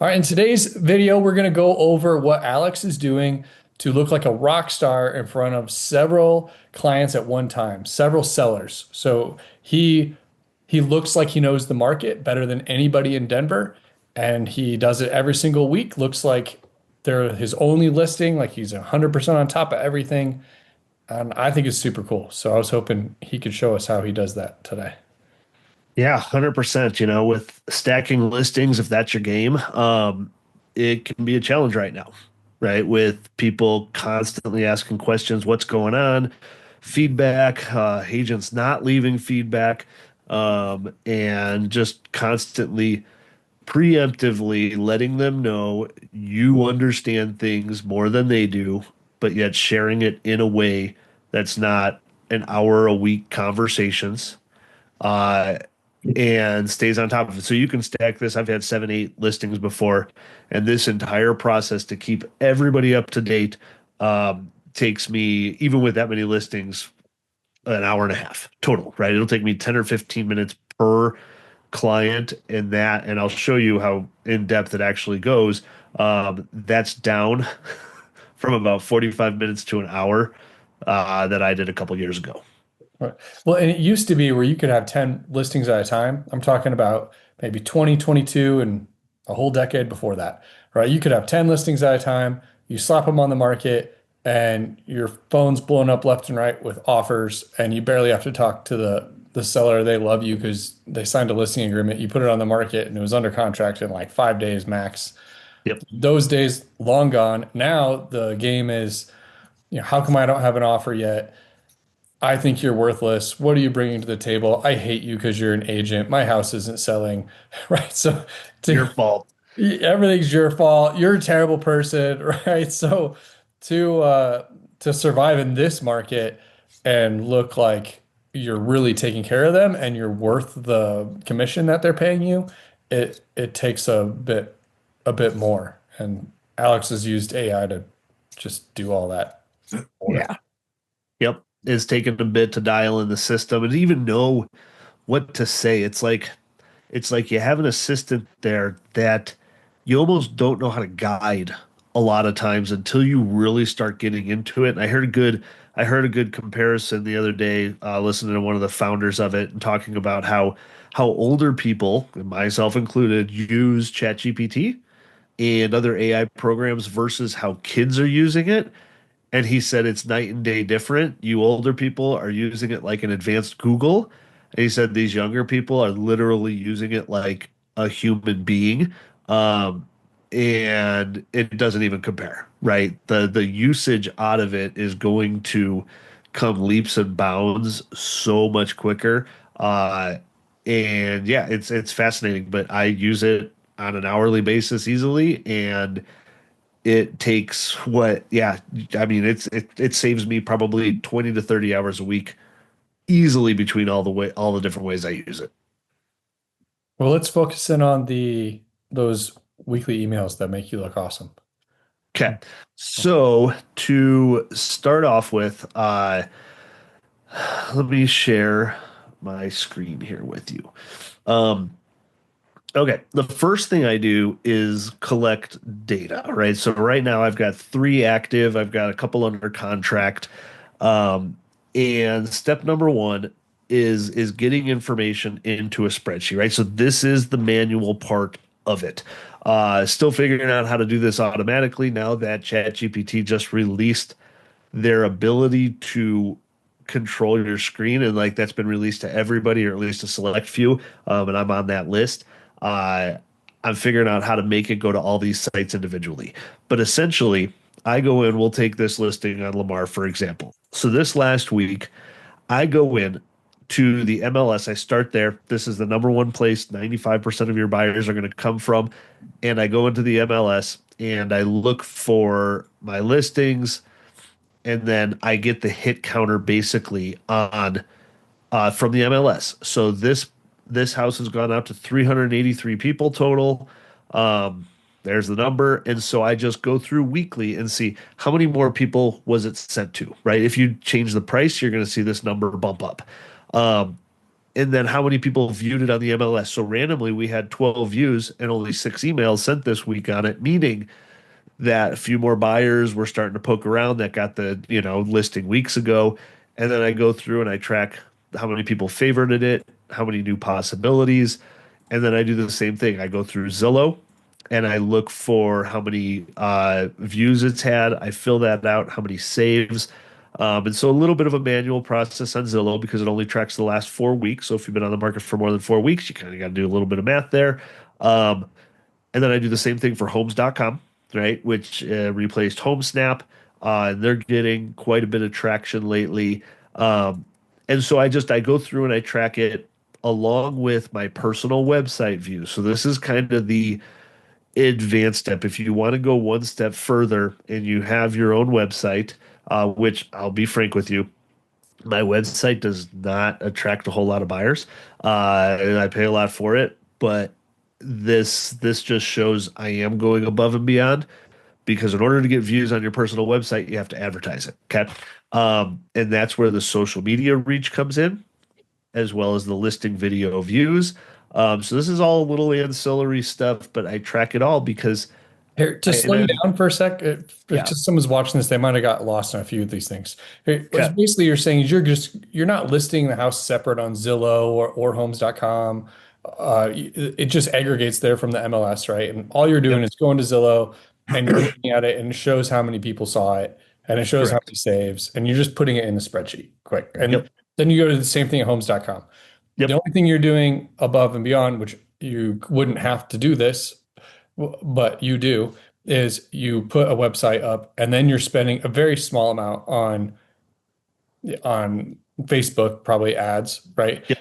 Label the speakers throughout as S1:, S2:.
S1: All right, in today's video, we're going to go over what Alex is doing to look like a rock star in front of several clients at one time, several sellers. So he looks like he knows the market better than anybody in Denver, and he does it every single week. Looks like they're his only listing, like he's 100% on top of everything, and I think it's super cool. So I was hoping he could show us how he does that today.
S2: Yeah, 100%. With stacking listings, if that's your game, it can be a challenge right now, right? With people constantly asking questions, what's going on, feedback, agents not leaving feedback, and just constantly preemptively letting them know you understand things more than they do, but yet sharing it in a way that's not an hour a week conversations. Uh, and stays on top of it. So you can stack this. I've had seven, eight listings before, and this entire process to keep everybody up to date takes me, even with that many listings, an hour and a half total, right? It'll take me 10 or 15 minutes per client in that, and I'll show you how in depth it actually goes. That's down from about 45 minutes to an hour that I did a couple years ago.
S1: Right. Well, and it used to be where you could have 10 listings at a time. I'm talking about maybe 2022 and a whole decade before that, right? You could have 10 listings at a time, you slap them on the market, and your phone's blown up left and right with offers, and you barely have to talk to the seller. They love you because they signed a listing agreement. You put it on the market and it was under contract in like 5 days max.
S2: Yep.
S1: Those days long gone. Now the game is, how come I don't have an offer yet? I think you're worthless. What are you bringing to the table? I hate you because you're an agent. My house isn't selling, right? So
S2: Your
S1: to,
S2: fault.
S1: everything's your fault. You're a terrible person, right? So to survive in this market and look like you're really taking care of them and you're worth the commission that they're paying you, it takes a bit more. And Alex has used AI to just do all that for him.
S2: Yeah. Yep. It's taken a bit to dial in the system and even know what to say. It's like you have an assistant there that you almost don't know how to guide a lot of times until you really start getting into it. And I heard a good comparison the other day, listening to one of the founders of it and talking about how older people, and myself included, use ChatGPT and other AI programs versus how kids are using it. And he said it's night and day different. You older people are using it like an advanced Google. And he said these younger people are literally using it like a human being. Um, and it doesn't even compare, right? The usage out of it is going to come leaps and bounds so much quicker. And yeah, it's fascinating, but I use it on an hourly basis easily, and it takes what, yeah, I mean, it saves me probably 20 to 30 hours a week easily between all the different ways I use it.
S1: Well, let's focus in on those weekly emails that make you look awesome.
S2: Okay. So to start off with, let me share my screen here with you. Um, okay. The first thing I do is collect data, right? So right now I've got three active, I've got a couple under contract. Um, and step number one is getting information into a spreadsheet, right? So this is the manual part of it. Still figuring out how to do this automatically now that ChatGPT just released their ability to control your screen, and like that's been released to everybody or at least a select few. And I'm on that list. Uh, I'm figuring out how to make it go to all these sites individually. But essentially, I go in, we'll take this listing on Lamar, for example. So this last week, I go in to the MLS. I start there. This is the number one place 95% of your buyers are going to come from. And I go into the MLS and I look for my listings, and then I get the hit counter basically on from the MLS. So this house has gone out to 383 people total. Um, there's the number, and so I just go through weekly and see how many more people was it sent to. Right? If you change the price, you're going to see this number bump up. Um, and then how many people viewed it on the MLS. So randomly, we had 12 views and only 6 emails sent this week on it, meaning that a few more buyers were starting to poke around that got the, listing weeks ago. And then I go through and I track how many people favorited it, how many new possibilities. And then I do the same thing. I go through Zillow and I look for how many views it's had. I fill that out, how many saves. And so a little bit of a manual process on Zillow because it only tracks the last 4 weeks. So if you've been on the market for more than 4 weeks, you kind of got to do a little bit of math there. And then I do the same thing for homes.com, right? Which replaced HomeSnap. And they're getting quite a bit of traction lately. And so I go through and I track it along with my personal website view. So this is kind of the advanced step. If you want to go one step further and you have your own website, which I'll be frank with you, my website does not attract a whole lot of buyers, and I pay a lot for it. But this just shows I am going above and beyond because in order to get views on your personal website, you have to advertise it. Okay, and that's where the social media reach comes in, as well as the listing video views. So this is all a little ancillary stuff, but I track it all because
S1: Here, to slow you down for a sec, if
S2: yeah,
S1: just someone's watching this, they might have got lost in a few of these things. What
S2: okay,
S1: basically you're saying is you're not listing the house separate on Zillow or Homes.com. It just aggregates there from the MLS, right? And all you're doing
S2: yep,
S1: is going to Zillow and you're looking at it and it shows how many people saw it and it shows how
S2: correct,
S1: many saves and you're just putting it in the spreadsheet quick. And
S2: yep,
S1: then you go to the same thing at Homes.com. The
S2: yep,
S1: only thing you're doing above and beyond, which you wouldn't have to do this, but you do, is you put a website up and then you're spending a very small amount on Facebook, probably ads, right?
S2: yep.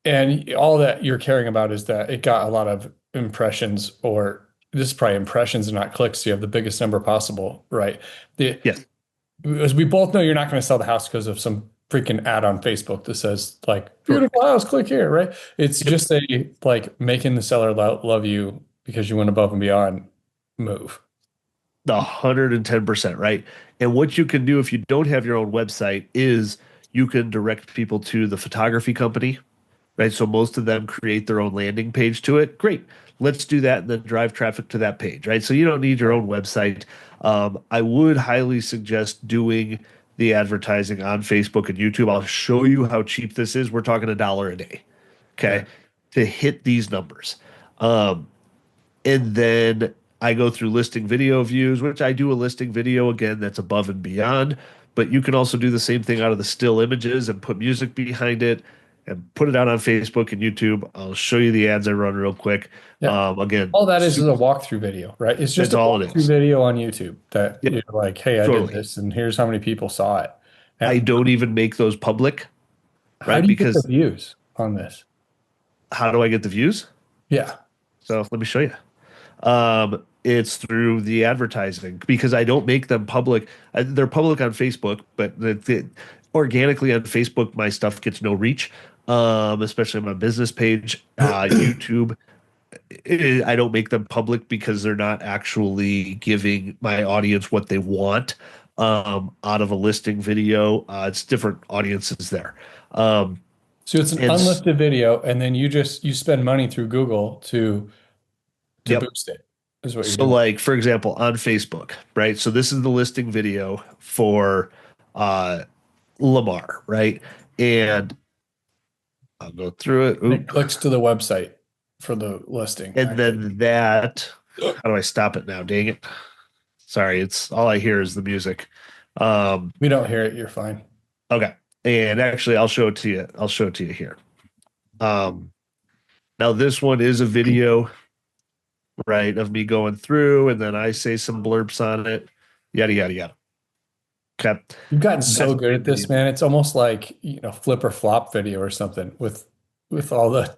S1: And all that you're caring about is that it got a lot of impressions, or this is probably impressions and not clicks. So you have the biggest number possible, right? The,
S2: Yes.
S1: as we both know, you're not going to sell the house because of some freaking ad on Facebook that says like
S2: Correct.
S1: beautiful house, click here, right? It's
S2: Yep.
S1: just a like making the seller love you because you went above and beyond move.
S2: 110%, right? And what you can do if you don't have your own website is you can direct people to the photography company, right? So most of them create their own landing page to it. Great. Let's do that and then drive traffic to that page, right? So you don't need your own website. I would highly suggest doing the advertising on Facebook and YouTube. I'll show you how cheap this is. We're talking $1 a day,
S1: Yeah.
S2: okay, to hit these numbers. Um, and then I go through listing video views, which I do a listing video again that's above and beyond. But you can also do the same thing out of the still images and put music behind it and put it out on Facebook and YouTube. I'll show you the ads I run real quick.
S1: Yeah.
S2: Again,
S1: All that is a walkthrough video, right? It's just
S2: that's
S1: a
S2: all it
S1: walkthrough
S2: is.
S1: video on YouTube that
S2: Yep,
S1: you're like, hey, I did
S2: totally.
S1: this and here's how many people saw it.
S2: I
S1: And
S2: don't even make those public,
S1: how
S2: right?
S1: do you get the
S2: Because
S1: views on this?
S2: how do I get the views?
S1: Yeah.
S2: So let me show you. It's through the advertising because I don't make them public. They're public on Facebook, but organically on Facebook, my stuff gets no reach, especially on my business page. YouTube, I don't make them public because they're not actually giving my audience what they want out of a listing video. It's different audiences there. Um,
S1: So it's an
S2: and s-
S1: unlifted video, and then you spend money through Google to
S2: yep.
S1: boost it, is what you're
S2: So,
S1: doing.
S2: like for example, on Facebook, right? So this is the listing video for uh, Lamar, right? And I'll go through it.
S1: And it
S2: Oop.
S1: clicks to the website for the listing.
S2: And then that, how do I stop it now? Dang it. Sorry, it's all I hear is the music. Um,
S1: We don't hear it, you're fine.
S2: okay. And actually I'll show it to you. I'll show it to you here. Um, Now this one is a video, right, of me going through and then I say some blurbs on it. Yada yada yada. Okay.
S1: You've gotten
S2: That's
S1: so good
S2: my
S1: at this,
S2: video.
S1: man. It's almost like, flip or flop video or something with all the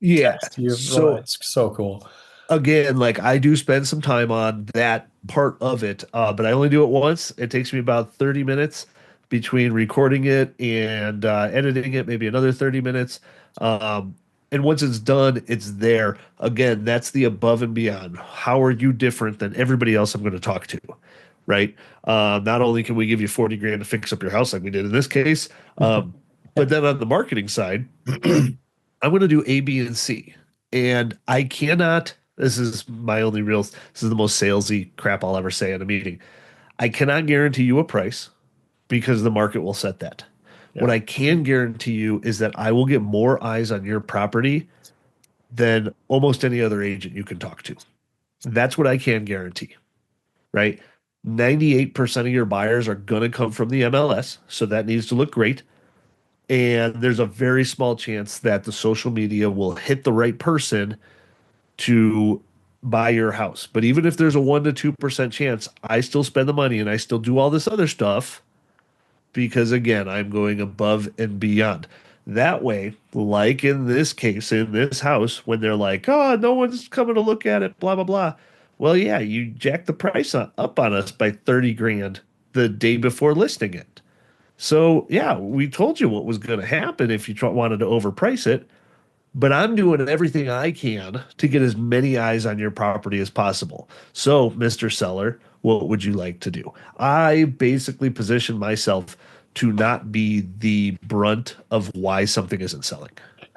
S2: Yeah.
S1: text you've
S2: So
S1: it's so cool.
S2: again, like I do spend some time on that part of it, but I only do it once. It takes me about 30 minutes between recording it and editing it, maybe another 30 minutes. Um, and once it's done, it's there. Again, that's the above and beyond. How are you different than everybody else I'm going to talk to? Right. Not only can we give you 40 grand to fix up your house like we did in this case, but then on the marketing side, I'm going to do A, B, and C. And I cannot, this is my only real, this is the most salesy crap I'll ever say in a meeting. I cannot guarantee you a price because the market will set that. What
S1: Yeah.
S2: I can guarantee you is that I will get more eyes on your property than almost any other agent you can talk to. That's what I can guarantee, right? 98% of your buyers are going to come from the MLS, so that needs to look great. And there's a very small chance that the social media will hit the right person to buy your house. But even if there's a 1 to 2% chance, I still spend the money and I still do all this other stuff because again, I'm going above and beyond. That way, like in this case, in this house, when they're like, oh, no one's coming to look at it, blah, blah, blah. Well, yeah, you jacked the price up on us by 30 grand the day before listing it. So, yeah, we told you what was going to happen if you wanted to overprice it. But I'm doing everything I can to get as many eyes on your property as possible. So, Mr. Seller, what would you like to do? I basically position myself to not be the brunt of why something isn't selling.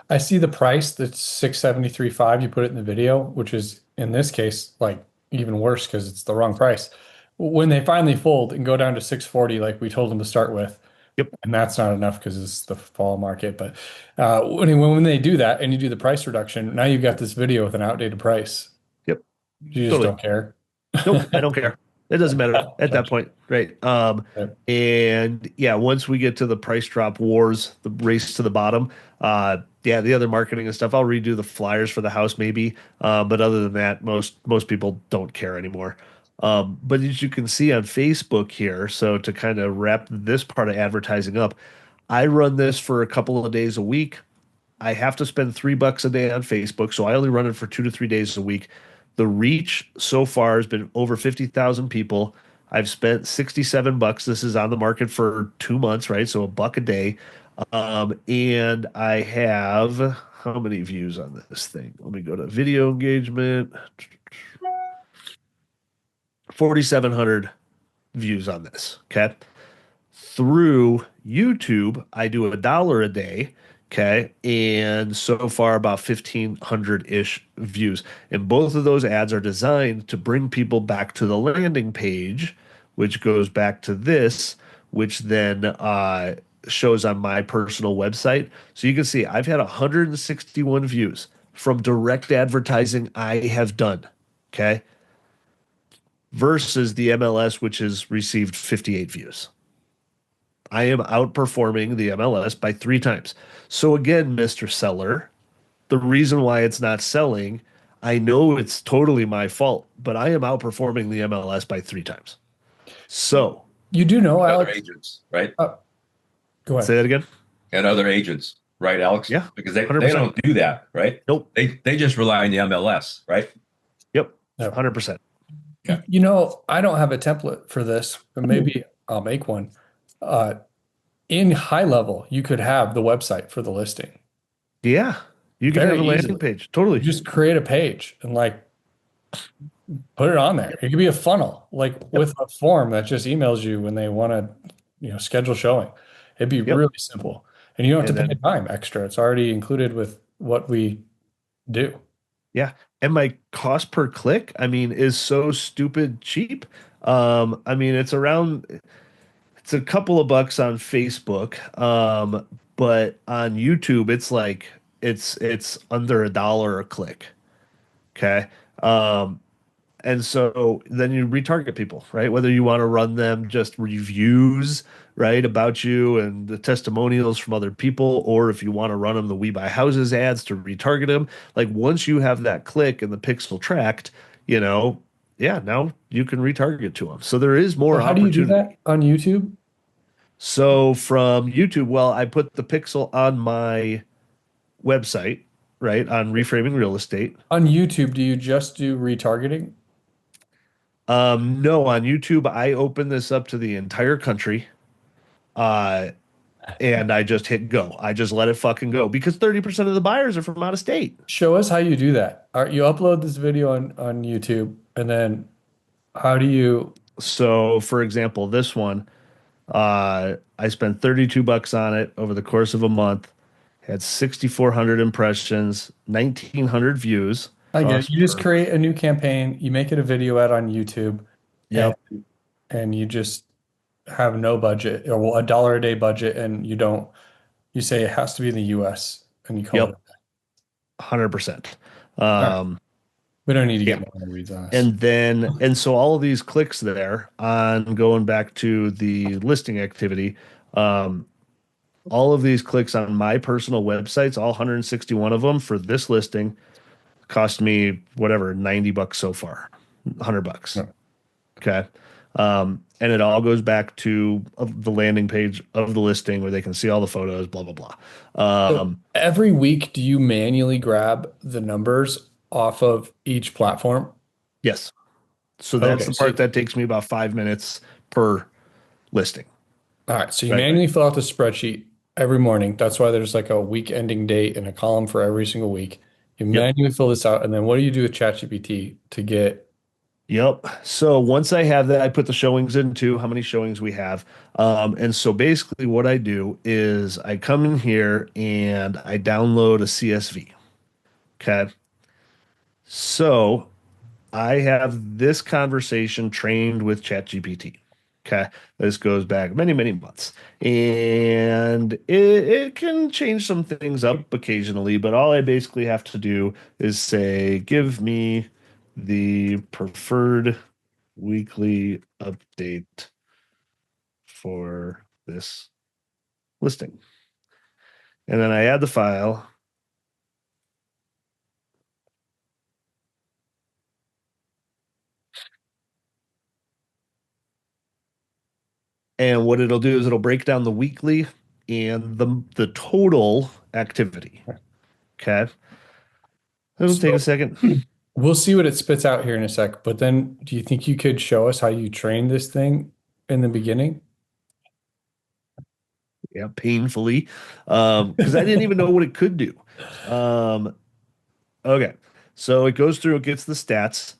S1: I see the price that's 673.5. You put it in the video, which is in this case like even worse because it's the wrong price. When they finally fold and go down to 640, like we told them to start with,
S2: Yep,
S1: and that's not enough because it's the fall market. But when they do that and you do the price reduction, now you've got this video with an outdated price.
S2: yep,
S1: You just
S2: totally.
S1: don't care.
S2: Nope, I don't care. It doesn't matter at that point, right?
S1: Right.
S2: And yeah, once we get to the price drop wars, the race to the bottom, yeah, the other marketing and stuff, I'll redo the flyers for the house maybe. But other than that, most people don't care anymore. But as you can see on Facebook here, so to kind of wrap this part of advertising up, I run this for a couple of days a week. I have to spend $3 a day on Facebook, so I only run it for 2 to 3 days a week. The reach so far has been over 50,000 people. I've spent $67. This is on the market for 2 months, right? So a buck a day. And I have how many views on this thing? Let me go to video engagement. 4,700 views on this. Okay. Through YouTube, I do $1 a day. Okay. And so far, about 1,500 ish views. And both of those ads are designed to bring people back to the landing page, which goes back to this, which then shows on my personal website. So you can see I've had 161 views from direct advertising I have done. Okay. Versus the MLS, which has received 58 views. I am outperforming the MLS by 3 times. So again, Mr. Seller, the reason why it's not selling, I know it's totally my fault, but I am outperforming the MLS by 3 times. So
S1: You do know,
S3: Other
S1: Alex.
S3: agents, right?
S1: Go
S2: say
S1: ahead.
S2: that again.
S3: And other agents, right, Alex?
S2: Yeah,
S3: Because they
S2: 100%.
S3: don't do that, right?
S2: Nope.
S3: They just rely on the MLS, right?
S2: Yep.
S1: No.
S2: 100%.
S3: Okay.
S1: You know, I don't have a template for this, but maybe I'll make one. Uh, in high level, you could have the website for the listing.
S2: Yeah. You can
S1: Very
S2: have a landing
S1: easily.
S2: page.
S1: You
S2: Totally.
S1: just create a page and like put it on there. It could be a funnel, like with a form that just emails you when they want to, schedule showing. It'd be
S2: Yep.
S1: really simple. And you don't have
S2: And
S1: to pay a
S2: then,
S1: dime extra. It's already included with what we do.
S2: yeah. And my cost per click, I mean, is so stupid cheap. I mean, it's a couple of bucks on Facebook. But on YouTube, it's like it's under $1 a click. Okay. Um, and so then you retarget people, right? Whether you want to run them just reviews, right, about you and the testimonials from other people, or if you want to run them the We Buy Houses ads to retarget them. Like once you have that click and the pixel tracked, you know, yeah, now you can retarget to them. So there is
S1: So
S2: more
S1: how do you do
S2: opportunity.
S1: that on YouTube?
S2: So from YouTube, well, I put the pixel on my website, right, on Reframing Real Estate.
S1: On YouTube, do you just do retargeting?
S2: No, on YouTube, I open this up to the entire country, uh, and I just hit go. I just let it fucking go because 30% of the buyers are from out of state.
S1: Show us how you do that. All right, you upload this video on YouTube, and then how do you?
S2: So, for example, this one, I spent $32 on it over the course of a month, had 6,400 impressions, 1,900 views.
S1: I get it.
S2: Cost
S1: You just
S2: per.
S1: create a new campaign, you make it a video ad on YouTube, and
S2: Yep.
S1: you just have no budget or well, $1 a day budget, and you say it has to be in the US and you call
S2: Yep.
S1: it.
S2: 100%.
S1: All right. We don't need to
S2: Yeah.
S1: get more in the weeds on this.
S2: And so all of these clicks there on going back to the listing activity, um, all of these clicks on my personal websites, all 161 of them for this listing cost me whatever, $90 so far, $100.
S1: Yeah.
S2: Okay. And it all goes back to the landing page of the listing where they can see all the photos, blah, blah, blah.
S1: So every week, do you manually grab the numbers off of each platform?
S2: Yes. So that's
S1: Okay,
S2: the
S1: so
S2: part that takes me about 5 minutes per listing.
S1: all right, so you
S2: Right.
S1: manually fill out the spreadsheet every morning. That's why there's like a week ending date and a column for every single week. You
S2: Yep.
S1: manually fill this out, and then what do you do with ChatGPT to get?
S2: Yep. So once I have that, I put the showings into how many showings we have. And so basically what I do is I come in here and I download a CSV. Okay. So I have this conversation trained with ChatGPT. Okay. This goes back many, many months. And it can change some things up occasionally, but all I basically have to do is say, give me the preferred weekly update for this listing. And then I add the file. And what it'll do is it'll break down the weekly and the total activity. Okay. It'll take a
S1: So
S2: second.
S1: we'll see what it spits out here in a sec. But then, do you think you could show us how you trained this thing in the beginning?
S2: Yeah, painfully. Because I didn't even know what it could do. Um, okay. So it goes through, it gets the stats,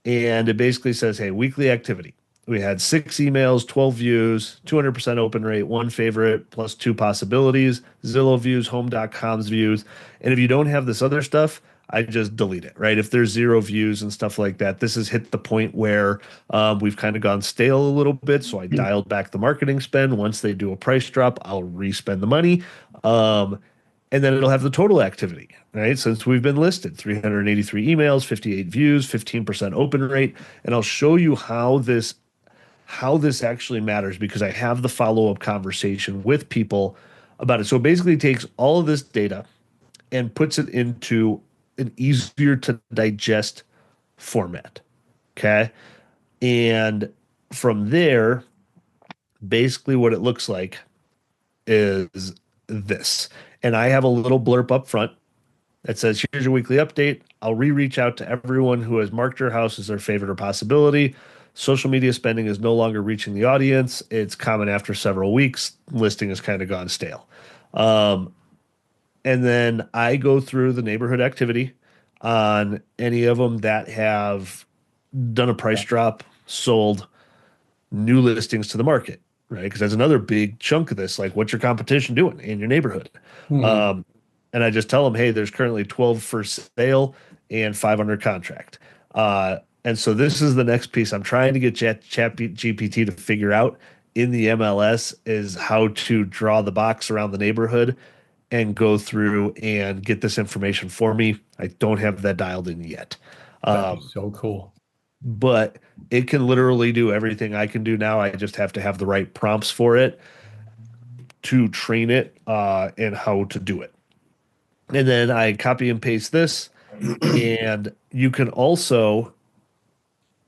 S2: and it basically says, hey, weekly activity. We had 6 emails, 12 views, 200% open rate, one favorite, plus two possibilities, Zillow views, Home.com's views. And if you don't have this other stuff, I just delete it, right? If there's zero views and stuff like that, this has hit the point where we've kind of gone stale a little bit. So I dialed back the marketing spend. Once they do a price drop, I'll respend the money. Um, and then it'll have the total activity, right? Since we've been listed, 383 emails, 58 views, 15% open rate. And I'll show you how this actually matters because I have the follow-up conversation with people about it. So it basically takes all of this data and puts it into an easier to digest format. Okay. And from there, basically what it looks like is this. And I have a little blurb up front that says, here's your weekly update. I'll reach out to everyone who has marked your house as their favorite or possibility. Social media spending is no longer reaching the audience. It's common after several weeks. Listing has kind of gone stale. And then I go through the neighborhood activity on any of them that have done a price drop, sold new listings to the market, right? Because that's another big chunk of this. Like, what's your competition doing in your neighborhood?
S1: Mhm.
S2: And I just tell them, hey, there's currently 12 for sale and 5 under contract. And so this is the next piece I'm trying to get Chat GPT to figure out in the MLS is how to draw the box around the neighborhood and go through and get this information for me. I don't have that dialed in yet.
S1: That'd be so cool.
S2: But it can literally do everything I can do now. I just have to have the right prompts for it to train it and how to do it. And then I copy and paste this. And you can also,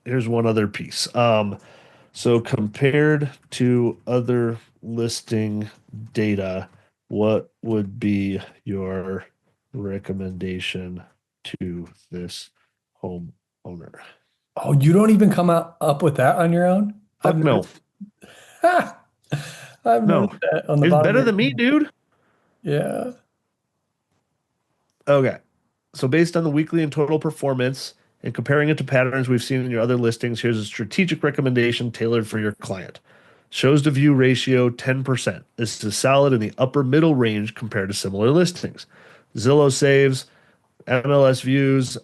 S2: here's one other piece. So compared to other listing data, what would be your recommendation to this homeowner?
S1: Oh, you don't even come up with that on your own? I've
S2: Fuck no.
S1: noticed, I've
S2: No.
S1: noticed that on the
S2: It's
S1: bottom
S2: better
S1: of
S2: than me,
S1: your
S2: dude.
S1: yeah.
S2: Okay. So based on the weekly and total performance and comparing it to patterns we've seen in your other listings, here's a strategic recommendation tailored for your client. Shows to view ratio 10%. This is solid in the upper middle range compared to similar listings. Zillow saves, MLS views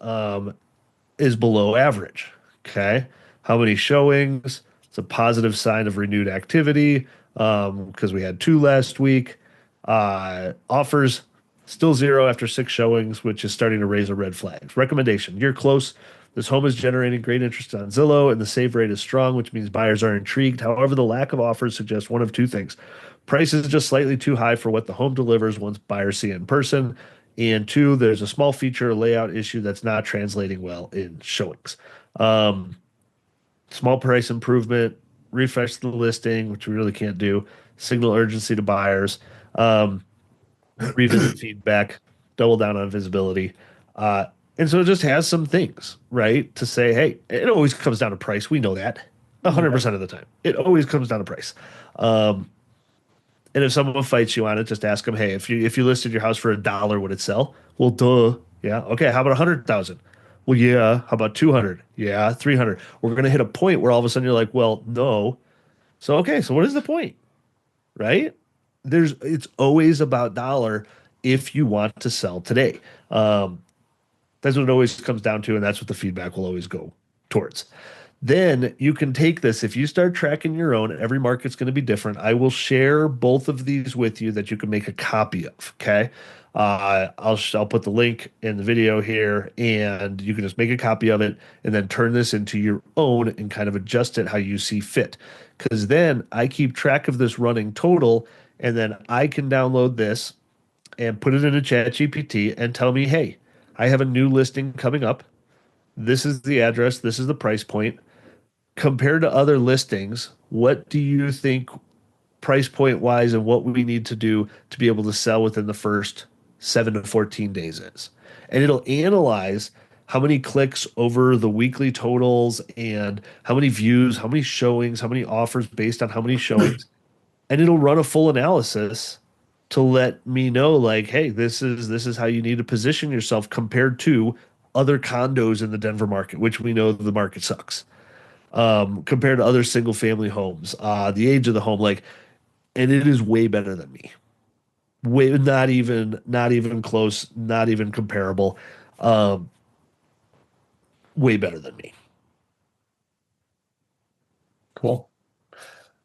S2: is below average. Okay. How many showings? It's a positive sign of renewed activity because we had 2 last week. Offers still 0 after 6 showings, which is starting to raise a red flag. Recommendation: you're close. This home is generating great interest on Zillow, and the save rate is strong, which means buyers are intrigued. However, the lack of offers suggests one of two things: price is just slightly too high for what the home delivers once buyers see it in person, and two, there's a small feature layout issue that's not translating well in showings. Um, Small price improvement, refresh the listing, which we really can't do, signal urgency to buyers, um, revisit feedback, double down on visibility. And so it just has some things, right? To say, hey, it always comes down to price. We know that 100% of the time. It always comes down to price. And if someone fights you on it, just ask them, hey, if you listed your house for $1, would it sell? Well, duh. Yeah. Okay. How about 100,000? Well, yeah. How about 200? Yeah. 300. We're going to hit a point where all of a sudden you're like, well, no. So, okay. So what is the point? Right? It's always about dollar if you want to sell today. That's what it always comes down to. And that's what the feedback will always go towards. Then you can take this. If you start tracking your own, every market's going to be different. I will share both of these with you that you can make a copy of. Okay. I'll put the link in the video here, and you can just make a copy of it and then turn this into your own and kind of adjust it how you see fit. Because then I keep track of this running total, and then I can download this and put it in a chat GPT and tell me, hey, I have a new listing coming up. This is the address. This is the price point. Compared to other listings, what do you think price point wise and what we need to do to be able to sell within the first 7 to 14 days is? And it'll analyze how many clicks over the weekly totals and how many views, how many showings, how many offers based on how many showings. And it'll run a full analysis to let me know, like, hey, this is how you need to position yourself compared to other condos in the Denver market, which we know the market sucks. Compared to other single family homes, the age of the home, like, and it is way better than me. Way not even close, not even comparable. Um, Way better than me.
S1: Cool.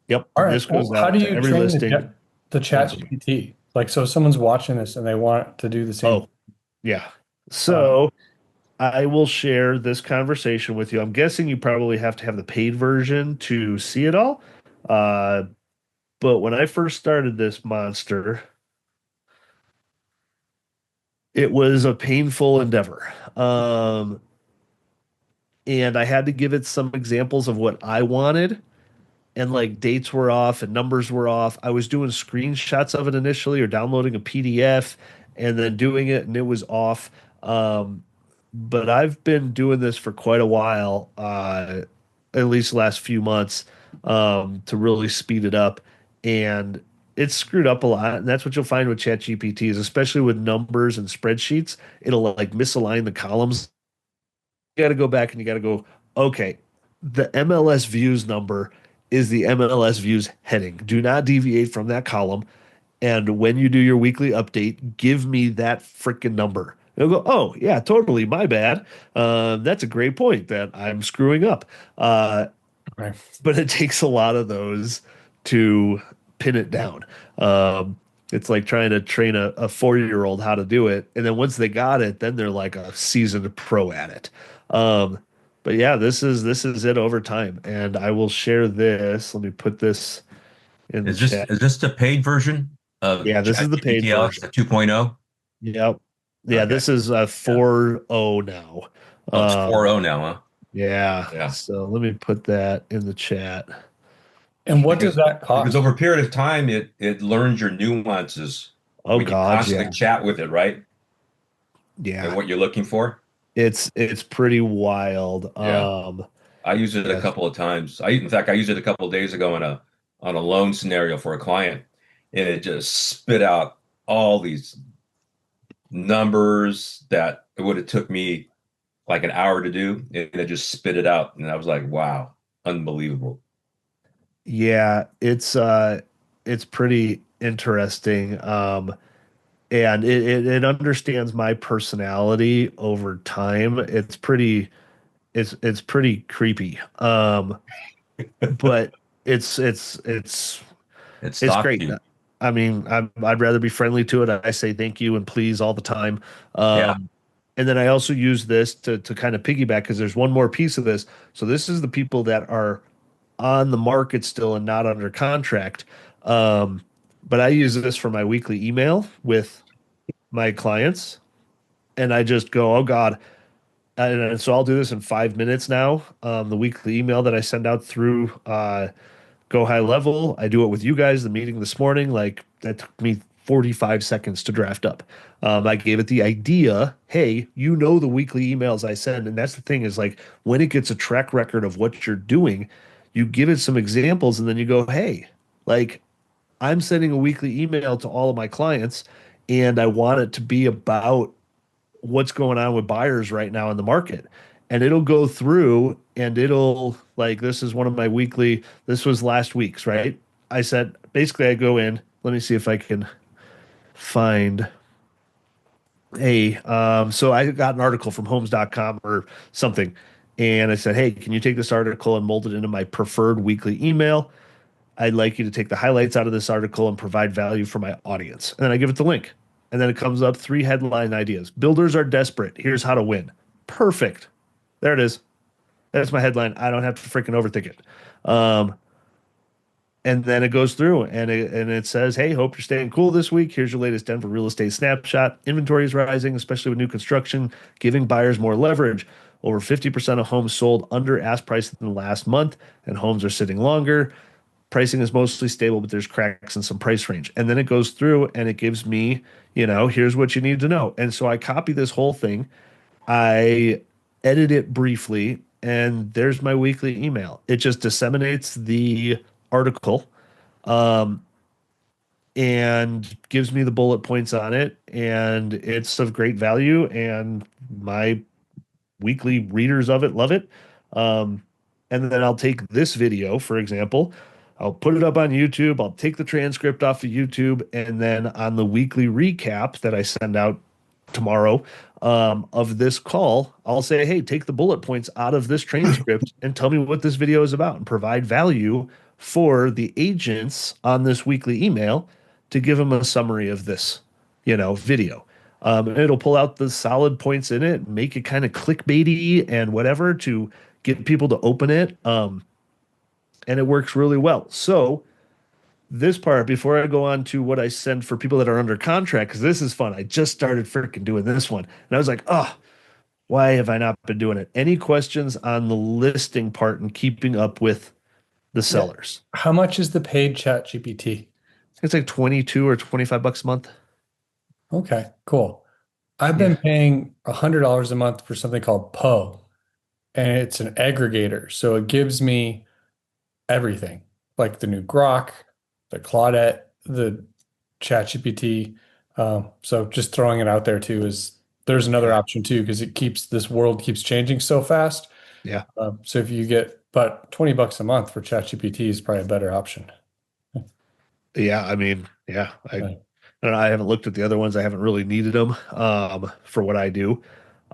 S2: Yep.
S1: All
S2: And
S1: right.
S2: this goes
S1: Well, how
S2: out
S1: do
S2: to
S1: you
S2: every
S1: train
S2: listing.
S1: the chat GPT? Like, so if someone's watching this and they want to do the same,
S2: Oh, yeah.
S1: uh,
S2: So I will share this conversation with you. I'm guessing you probably have to have the paid version to see it all. Uh, but when I first started this monster, it was a painful endeavor. And I had to give it some examples of what I wanted, and like dates were off and numbers were off. I was doing screenshots of it initially or downloading a PDF and then doing it, and it was off. But I've been doing this for quite a while, at least the last few months, to really speed it up. And it's screwed up a lot. And that's what you'll find with ChatGPT is especially with numbers and spreadsheets, it'll like misalign the columns. You got to go back and you got to go, okay, the MLS views number is the MLS views heading. Do not deviate from that column. And when you do your weekly update, give me that freaking number. It'll go, oh, yeah, totally. My bad. That's a great point that I'm screwing up.
S1: right.
S2: But it takes a lot of those to pin it down. It's like trying to train a 4-year-old how to do it. And then once they got it, then they're like a seasoned pro at it. Um, but yeah, this is it over time. And I will share this. Let me put this in the
S3: Is this
S2: chat.
S3: is this the paid version of
S2: Yeah, this is the paid
S3: ChatGPT, Alex,
S2: version.
S3: the 2.0?
S2: Yep. Yeah,
S3: Okay.
S2: this is
S3: Yeah.
S2: 4.0 now.
S3: Oh, it's
S2: Um,
S3: 4.0 now, huh?
S2: yeah.
S3: Yeah.
S2: So let me put that in the chat.
S1: And what does
S3: Because
S1: that
S3: because
S1: cost?
S3: over a period of time, it learns your nuances
S2: Oh
S3: when you
S2: God,
S3: constantly
S2: yeah.
S3: chat with it, right? And
S2: Yeah.
S3: what you're looking for.
S2: It's pretty wild.
S3: Yeah. I used it a
S2: Yes.
S3: couple of times. In fact, I used it a couple of days ago on a loan scenario for a client, and it just spit out all these numbers that it would have took me like an hour to do, and it just spit it out, and I was like, wow, unbelievable.
S2: Yeah, it's pretty interesting. And it understands my personality over time. It's pretty creepy. But it's
S3: It
S2: it's
S3: stalks
S2: great.
S3: you.
S2: I mean, I'd rather be friendly to it. I say thank you and please all the time.
S3: Yeah.
S2: And then I also use this to kind of piggyback because there's one more piece of this. So this is the people that are on the market still and not under contract. Um, but I use this for my weekly email with my clients, and I just go, oh God. And so I'll do this in 5 minutes now. The weekly email that I send out through Go High Level. I do it with you guys, the meeting this morning. Like that took me 45 seconds to draft up. I gave it the idea, hey, you know the weekly emails I send. And that's the thing is like when it gets a track record of what you're doing, you give it some examples and then you go, hey, like I'm sending a weekly email to all of my clients and I want it to be about what's going on with buyers right now in the market. And it'll go through and it'll like this is one of my weekly, this was last week's, right? I said basically I go in, let me see if I can find a so I got an article from homes.com or something. And I said, hey, can you take this article and mold it into my preferred weekly email? I'd like you to take the highlights out of this article and provide value for my audience. And then I give it the link. And then it comes up three headline ideas. Builders are desperate. Here's how to win. Perfect. There it is. That's my headline. I don't have to freaking overthink it. Um, and then it goes through and it says, hey, hope you're staying cool this week. Here's your latest Denver real estate snapshot. Inventory is rising, especially with new construction, giving buyers more leverage. Over 50% of homes sold under ask price in the last month, and homes are sitting longer. Pricing is mostly stable, but there's cracks in some price range. And then it goes through and it gives me, here's what you need to know. And so I copy this whole thing, I edit it briefly, and there's my weekly email. It just disseminates the article and gives me the bullet points on it. And it's of great value. And my weekly readers of it love it. Um, and then I'll take this video, for example, I'll put it up on YouTube. I'll take the transcript off of YouTube. And then on the weekly recap that I send out tomorrow of this call, I'll say, hey, take the bullet points out of this transcript and tell me what this video is about and provide value for the agents on this weekly email to give them a summary of this, video. And it'll pull out the solid points in it, make it kind of clickbaity and whatever to get people to open it. And it works really well. So this part, before I go on to what I send for people that are under contract, because this is fun. I just started freaking doing this one. And I was like, oh, why have I not been doing it? Any questions on the listing part and keeping up with the
S1: Yeah.
S2: sellers?
S1: How much is the paid chat GPT?
S2: It's like 22 or 25 bucks a month.
S1: Okay, cool. I've
S2: Yeah.
S1: been paying $100 a month for something called Poe, and it's an aggregator. So it gives me everything, like the new Grok, the Claudette, the ChatGPT. So just throwing it out there too is there's another
S2: Yeah.
S1: option too because this world keeps changing so fast.
S2: Yeah.
S1: So if you get, but $20 a month for ChatGPT is probably a better option.
S2: Yeah. I mean, yeah.
S1: Right.
S2: I don't know, I haven't looked at the other ones. I haven't really needed them for what I do.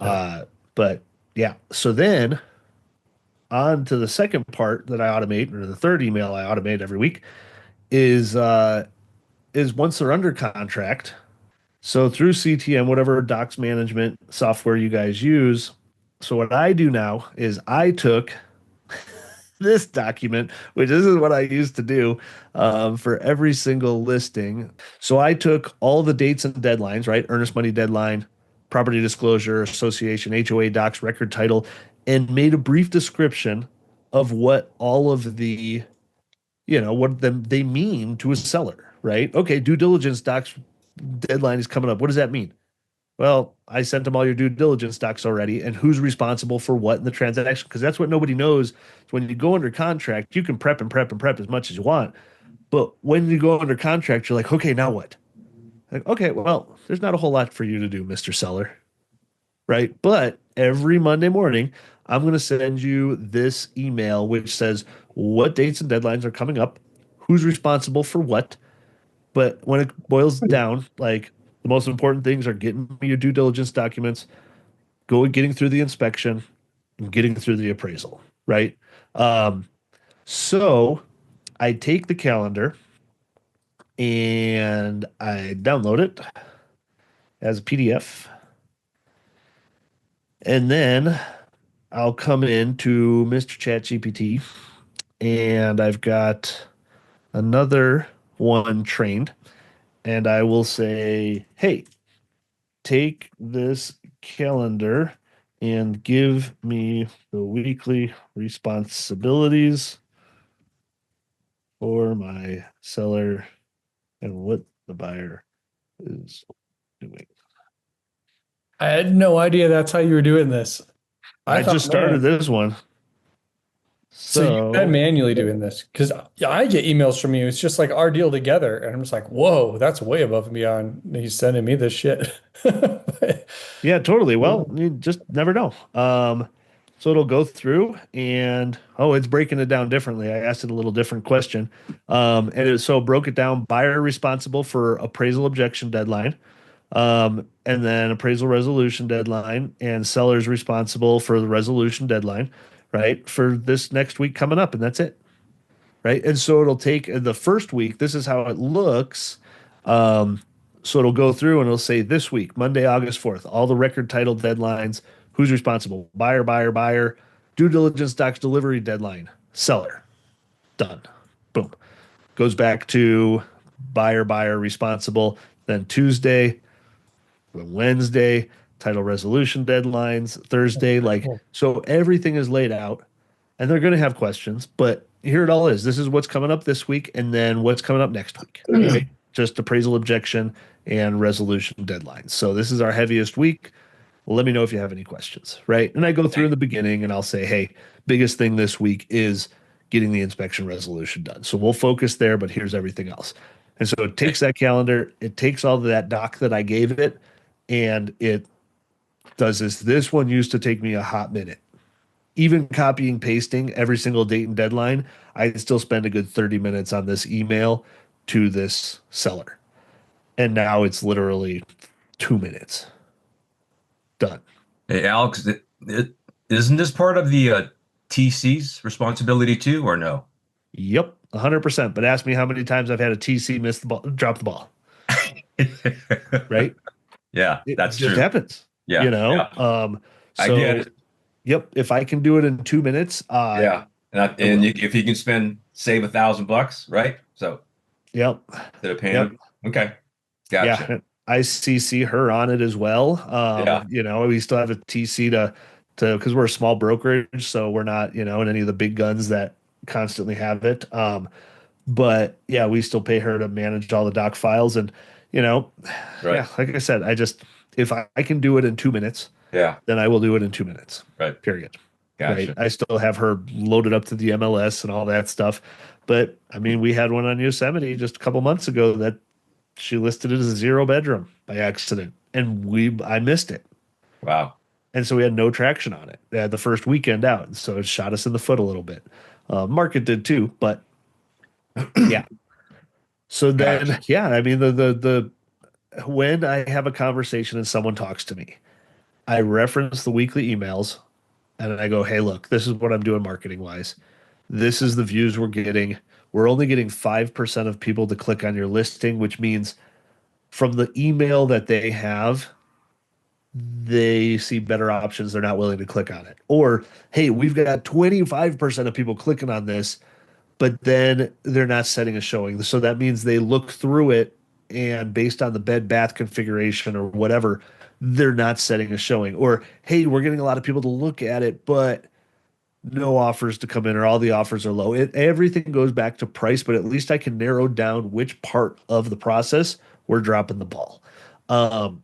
S1: Yeah.
S2: But yeah. So then on to the second part that I automate, or the third email I automate every week, is once they're under contract. So through CTM, whatever docs management software you guys use. So what I do now is I took this document, which this is what I used to do for every single listing. So I took all the dates and deadlines, right? Earnest money deadline, property disclosure, association, HOA docs, record title, and made a brief description of what all of the, what them they mean to a seller, right? Okay, due diligence docs deadline is coming up. What does that mean? Well, I sent them all your due diligence docs already, and who's responsible for what in the transaction? Because that's what nobody knows. When you go under contract, you can prep and prep and prep as much as you want. But when you go under contract, you're like, okay, now what? Like, okay, well, there's not a whole lot for you to do, Mr. Seller, right? But every Monday morning, I'm going to send you this email which says what dates and deadlines are coming up, who's responsible for what. But when it boils down, like the most important things are getting me your due diligence documents, getting through the inspection, and getting through the appraisal, right? Um, so I take the calendar and I download it as a PDF, and then I'll come into Mr. ChatGPT, and I've got another one trained, and I will say, "Hey, take this calendar and give me the weekly responsibilities for my seller and what the buyer is doing."
S1: I had no idea that's how you were doing this. I
S2: I just
S1: thought,
S2: started
S1: man,
S2: this one.
S1: so you've been
S2: So,
S1: manually doing this because I get emails from you. It's just like our deal together, and I'm just like, whoa, that's way above and beyond. He's sending me this shit.
S2: yeah, totally. Well, you just never know. So it'll go through and it's breaking it down differently. I asked it a little different question. So broke it down buyer responsible for appraisal objection deadline, and then appraisal resolution deadline, and seller's responsible for the resolution deadline, right? For this next week coming up, and that's it. Right. And so it'll take the first week. This is how it looks. Um, so it'll go through and it'll say this week, Monday, August 4th, all the record title deadlines. Who's responsible? Buyer, buyer, buyer. Due diligence docs delivery deadline. Seller. Done. Boom. Goes back to buyer, buyer responsible. Then Tuesday, then Wednesday, title resolution deadlines. Thursday, like,
S1: Cool.
S2: so everything is laid out, and they're going to have questions, but here it all is. This is what's coming up this week, and then what's coming up next week. Right? Just appraisal objection and resolution deadlines. So this is our heaviest week. Let me know if you have any questions, right? And I go through in the beginning and I'll say, hey, biggest thing this week is getting the inspection resolution done. So we'll focus there, but here's everything else. And so it takes that calendar, it takes all of that doc that I gave it, and it does this. This one used to take me a hot minute. Even copying, pasting every single date and deadline, I still spend a good 30 minutes on this email to this seller. And now it's literally 2 minutes. Done.
S3: Hey, Alex, isn't this part of the TC's responsibility too, or no?
S2: Yep, 100%. But ask me how many times I've had a TC miss the ball, drop the ball, right?
S3: Yeah,
S2: It
S3: that's
S2: just
S3: true.
S2: happens,
S3: Yeah, yeah, I get
S2: so
S3: it.
S2: yep, if I can do it in 2 minutes,
S3: Yeah,
S2: I will.
S3: if you can save $1,000, right? So
S2: Yep,
S3: instead of paying
S2: yep.
S3: them, okay,
S2: Yeah,
S3: gotcha.
S2: and I CC her on it as well.
S3: Yeah,
S2: We still have a TC to because we're a small brokerage, so we're not, in any of the big guns that constantly have it. But yeah, we still pay her to manage all the doc files, and you know,
S3: right.
S2: yeah, like I said, if I can do it in 2 minutes,
S3: Yeah,
S2: then I will do it in 2 minutes.
S3: right.
S2: Period. Right.
S3: Gotcha.
S2: I still have her loaded up to the MLS and all that stuff. But I mean, we had one on Yosemite just a couple months ago that she listed it as a 0 bedroom by accident, and I missed it,
S3: Wow.
S2: and so we had no traction on it. They had the first weekend out, and so it shot us in the foot a little bit. Market did too, but yeah. So then,
S3: Gotcha.
S2: yeah, I mean, the when I have a conversation and someone talks to me, I reference the weekly emails and I go, "Hey, look, this is what I'm doing marketing wise. This is the views we're getting. We're only getting 5% of people to click on your listing, which means from the email that they have, they see better options. They're not willing to click on it. Or, hey, we've got 25% of people clicking on this, but then they're not setting a showing. So that means they look through it and based on the bed bath configuration or whatever, they're not setting a showing. Or, hey, we're getting a lot of people to look at it, but no offers to come in or all the offers are low. Everything goes back to price, but at least I can narrow down which part of the process we're dropping the ball. Um,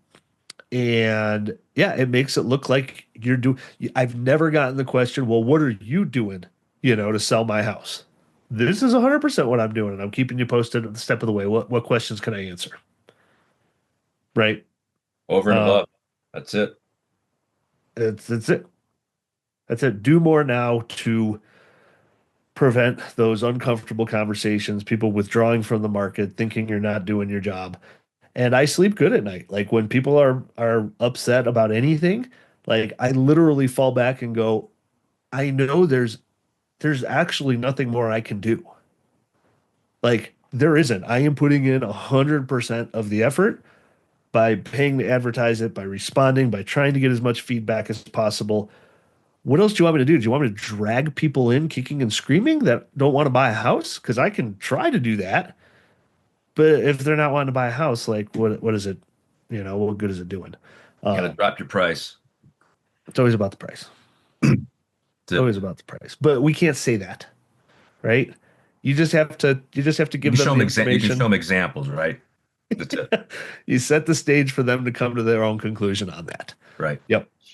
S2: and yeah, it makes it look like you're doing. I've never gotten the question, well, what are you doing, to sell my house? This is 100% what I'm doing, and I'm keeping you posted at the step of the way. What questions can I answer? Right.
S3: Over and
S2: Uh,
S3: above. That's it.
S2: it's it. That's it. Do more now to prevent those uncomfortable conversations, people withdrawing from the market, thinking you're not doing your job. And I sleep good at night. Like when people are upset about anything, like I literally fall back and go, I know there's actually nothing more I can do. Like there isn't. I am putting in 100% of the effort by paying to advertise it, by responding, by trying to get as much feedback as possible. What else do you want me to do? Do you want me to drag people in kicking and screaming that don't want to buy a house? Because I can try to do that. But if they're not wanting to buy a house, like what is it? You know, what good is it doing?
S3: You gotta drop your price.
S2: It's always about the price. It's always about the price. But we can't say that, right? You just have to
S3: You
S2: give
S3: can
S2: them
S3: show
S2: the
S3: them you can show
S2: information.
S3: them examples, right? That's it.
S2: You set the stage for them to come to their own conclusion on that.
S3: Right.
S2: Yep.